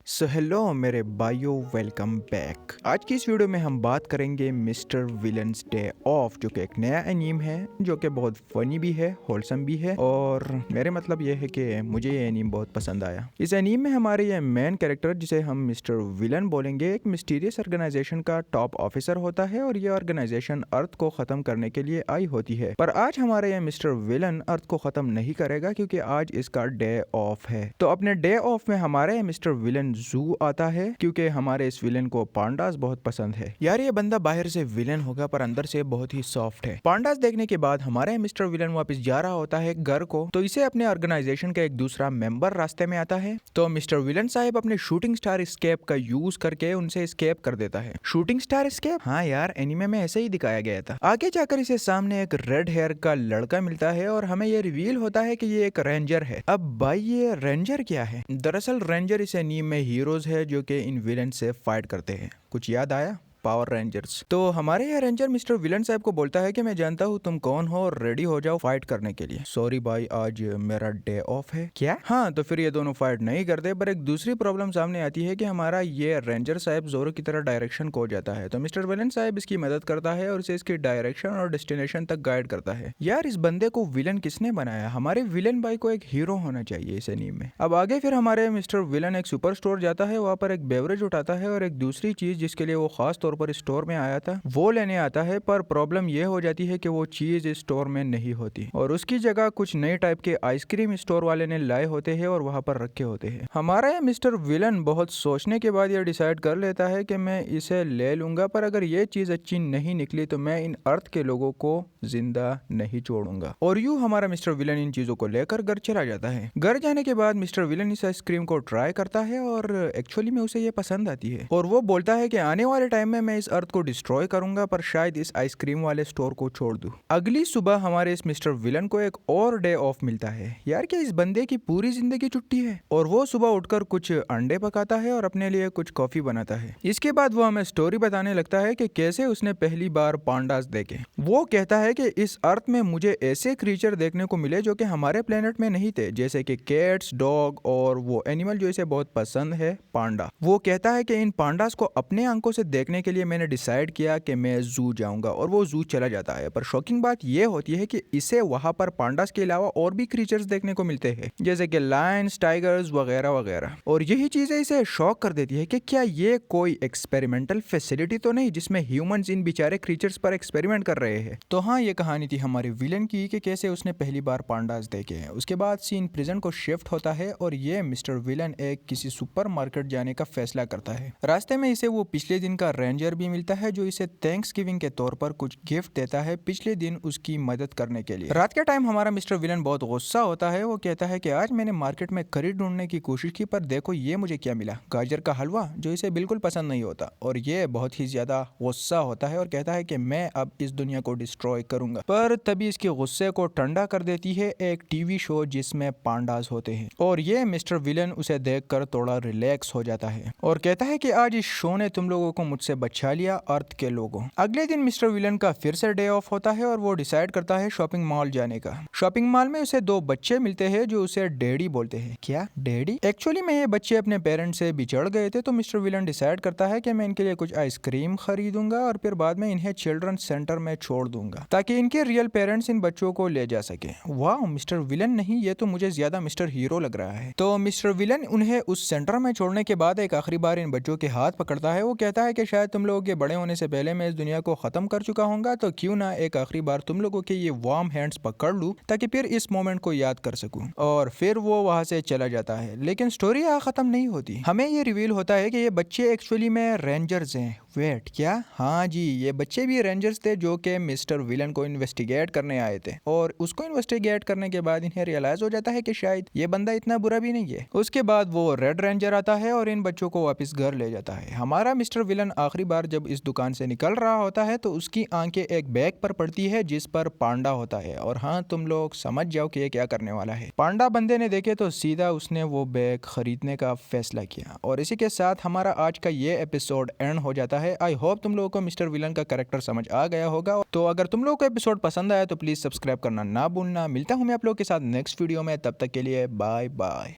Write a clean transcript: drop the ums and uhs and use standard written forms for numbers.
So hello मेरे भाइयों, welcome back. आज की इस वीडियो में हम बात करेंगे मिस्टर विलन्स डे ऑफ, जो कि एक नया एनीम है जो कि बहुत फनी भी है, होलसम भी है। और मेरे मतलब ये है कि मुझे ये एनीम बहुत पसंद आया। इस एनीम में हमारे ये मेन कैरेक्टर, जिसे हम मिस्टर विलन बोलेंगे, एक मिस्टीरियस ऑर्गेनाइजेशन का टॉप ऑफिसर होता है और ये ऑर्गेनाइजेशन अर्थ को खत्म करने के लिए आई होती है। पर आज हमारे ये मिस्टर विलन अर्थ को खत्म नहीं करेगा क्योंकि आज इसका डे ऑफ है। तो अपने डे ऑफ में हमारे मिस्टर विलन जू आता है क्योंकि हमारे इस विलन को पांडास बहुत पसंद है। यार ये बंदा बाहर से विलन होगा पर अंदर से बहुत ही सॉफ्ट है। पांडास देखने के बाद हमारे मिस्टर विलन वापस जा रहा होता है घर को, तो इसे अपने ऑर्गेनाइजेशन का एक दूसरा मेंबर रास्ते में आता है। तो मिस्टर विलन साहब अपने शूटिंग स्टार स्केप का यूज करके उनसे स्केप कर देता है। शूटिंग स्टार स्केप, हाँ यार एनीमे में ऐसे ही दिखाया गया था। आगे जाकर इसे सामने एक रेड हेयर का लड़का मिलता है और हमें ये रिवील होता है कि ये एक रेंजर है। अब भाई ये रेंजर क्या है? दरअसल रेंजर इस एनीम में हीरोज है जो कि इन विलन से फाइट करते हैं। कुछ याद आया? Power rangers. तो हमारे यहाँ रेंजर मिस्टर विलन साहब को बोलता है कि मैं जानता हूँ तुम कौन हो और रेडी हो जाओ फाइट करने के लिए। सॉरी भाई, आज मेरा डे ऑफ है। क्या? हाँ, तो फिर ये दोनों फाइट नहीं करते। पर एक दूसरी प्रॉब्लम सामने आती है कि हमारा ये रेंजर साहब जोरो की तरह डायरेक्शन खो जाता है। तो मिस्टर विलन साहब इसकी मदद करता है और इसे इसकी डायरेक्शन और डेस्टिनेशन तक गाइड करता है। यार इस बंदे को विलन किसने बनाया? हमारे विलन भाई को एक हीरो होना चाहिए इस एनीमे में। अब आगे फिर हमारे मिस्टर विलन एक सुपर स्टोर जाता है, वहाँ पर एक बेवरेज उठाता है और एक दूसरी चीज जिसके लिए वो खास तौर पर स्टोर में आया था वो लेने आता है। पर प्रॉब्लम ये हो जाती है कि वो चीज स्टोर में नहीं होती और उसकी जगह कुछ नए टाइप के आइसक्रीम स्टोर वाले ने लाए होते हैं और वहां पर रखे होते हैं। हमारा ये मिस्टर विलन बहुत सोचने के बाद ये डिसाइड कर लेता है कि मैं इसे ले लूंगा, पर अगर ये चीज अच्छी नहीं निकली तो मैं इन अर्थ के लोगों को जिंदा नहीं छोड़ूंगा। और यूं हमारा मिस्टर विलन इन चीजों को लेकर घर चला जाता है। घर जाने के बाद मिस्टर विलन इस आइसक्रीम को ट्राई करता है और एक्चुअली में उसे ये पसंद आती है और वो बोलता है कि आने वाले टाइम में मैं इस अर्थ को डिस्ट्रॉय करूंगा, पर शायद इस आइसक्रीम वाले स्टोर को छोड़ दूं। अगली सुबह हमारे इस मिस्टर विलन को एक और डे ऑफ मिलता है। यार क्या इस बंदे की पूरी जिंदगी छुट्टी है? और वो सुबह उठकर कुछ अंडे पकाता है और अपने लिए कुछ कॉफी बनाता है। इसके बाद वो हमें स्टोरी बताने लगता है कि कैसे उसने पहली बार पांडास देखे। वो कहता है कि इस अर्थ में मुझे ऐसे क्रीचर देखने को मिले जो कि हमारे प्लेनेट में नहीं थे, जैसे कि कैट्स, डॉग और वो एनिमल जो इसे बहुत पसंद है, पांडा। वो कहता है कि इन पांडास को अपने आंखों से देखने के लिए मैंने डिसाइड किया कि मैं जू जाऊंगा और वो जू चला जाता है। पर शॉकिंग बात ये होती है कि इसे वहां पर पांडास के अलावा और भी क्रीचर्स देखने को मिलते हैं, जैसे कि लायंस, टाइगर्स वगैरह वगैरह। और यही चीजें इसे शॉक कर देती है कि क्या ये कोई एक्सपेरिमेंटल फैसिलिटी तो नहीं जिसमें ह्यूमंस इन बेचारे क्रीचर्स पर एक्सपेरिमेंट कर रहे हैं। तो हाँ, ये कहानी थी हमारे विलन की कि कैसे उसने पहली बार पांडास देखे हैं। उसके बाद सीन प्रेजेंट को शिफ्ट होता है और ये मिस्टर विलन एक किसी सुपरमार्केट जाने का फैसला करता है। रास्ते में इसे वो पिछले दिन का रेंजर भी मिलता है जो इसे थैंक्सगिविंग के तौर पर कुछ गिफ्ट देता है पिछले दिन उसकी मदद करने के लिए। रात के टाइम हमारा मिस्टर विलन बहुत गुस्सा होता है। वो कहता है कि आज मैंने मार्केट में खरीद ढूंढने की कोशिश की, पर देखो ये मुझे क्या मिला, गाजर का हलवा, जो इसे बिल्कुल पसंद नहीं होता। और ये बहुत ही ज्यादा गुस्सा होता है और कहता है कि मैं अब इस दुनिया को डिस्ट्रॉय करूंगा। पर तभी इसके गुस्से को ठंडा कर देती है एक टीवी शो जिसमें पांडास होते हैं और ये मिस्टर विलन उसे देखकर थोड़ा रिलैक्स हो जाता है और कहता है कि आज इस शो ने तुम लोगों को मुझसे बचा लिया, अर्थ के लोगों। अगले दिन मिस्टर विलन का फिर से डे ऑफ होता है और वो डिसाइड करता है शॉपिंग मॉल जाने का। शॉपिंग मॉल में उसे दो बच्चे मिलते हैं जो उसे डैडी बोलते हैं। क्या डैडी? एक्चुअली में ये बच्चे अपने पेरेंट्स से बिछड़ गए थे, तो मिस्टर विलन डिसाइड करता है कि मैं इनके लिए कुछ आइसक्रीम खरीदूंगा और फिर बाद में इन्हें चिल्ड्रन सेंटर में छोड़ दूंगा ताकि इनके रियल पेरेंट्स इन बच्चों को ले जा सके। वाह, मिस्टर विलन नहीं, ये तो मुझे ज्यादा मिस्टर हीरो लग रहा है। तो मिस्टर विलन उन्हें उस सेंटर में छोड़ने के बाद एक आखिरी बार इन बच्चों के हाथ पकड़ता है। वो कहता है कि शायद तुम लोगों के बड़े होने से पहले मैं इस दुनिया को खत्म कर चुका हूँगा, तो क्यों ना एक आखिरी बार तुम लोगों के ये वार्म हैंड्स पकड़ लूं ताकि फिर इस मोमेंट को याद कर सकूं। और फिर वो वहां से चला जाता है। लेकिन स्टोरी यहाँ खत्म नहीं होती। हमें ये रिवील होता है कि ये बच्चे एक्चुअली में रेंजर्स हैं। वेट, क्या? हाँ जी, ये बच्चे भी रेंजर्स थे जो कि मिस्टर विलन को इन्वेस्टिगेट करने आए थे और उसको इन्वेस्टिगेट करने के बाद इन्हें रियलाइज हो जाता है कि शायद ये बंदा इतना बुरा भी नहीं है। उसके बाद वो रेड रेंजर आता है और इन बच्चों को वापस घर ले जाता है। हमारा मिस्टर विलन आखिरी बार जब इस दुकान से निकल रहा होता है तो उसकी आंखें एक बैग पर पड़ती है जिस पर पांडा होता है। और हाँ, तुम लोग समझ जाओ कि ये क्या करने वाला है। पांडा बंदे ने देखे तो सीधा उसने वो बैग खरीदने का फैसला किया। और इसी के साथ हमारा आज का ये एपिसोड एंड हो जाता है। आई होप तुम लोगों को मिस्टर विलन का कैरेक्टर समझ आ गया होगा। तो अगर तुम लोगों को एपिसोड पसंद आया तो प्लीज सब्सक्राइब करना ना भूलना। मिलता हूँ मैं आप लोगों के साथ नेक्स्ट वीडियो में, तब तक के लिए बाय बाय।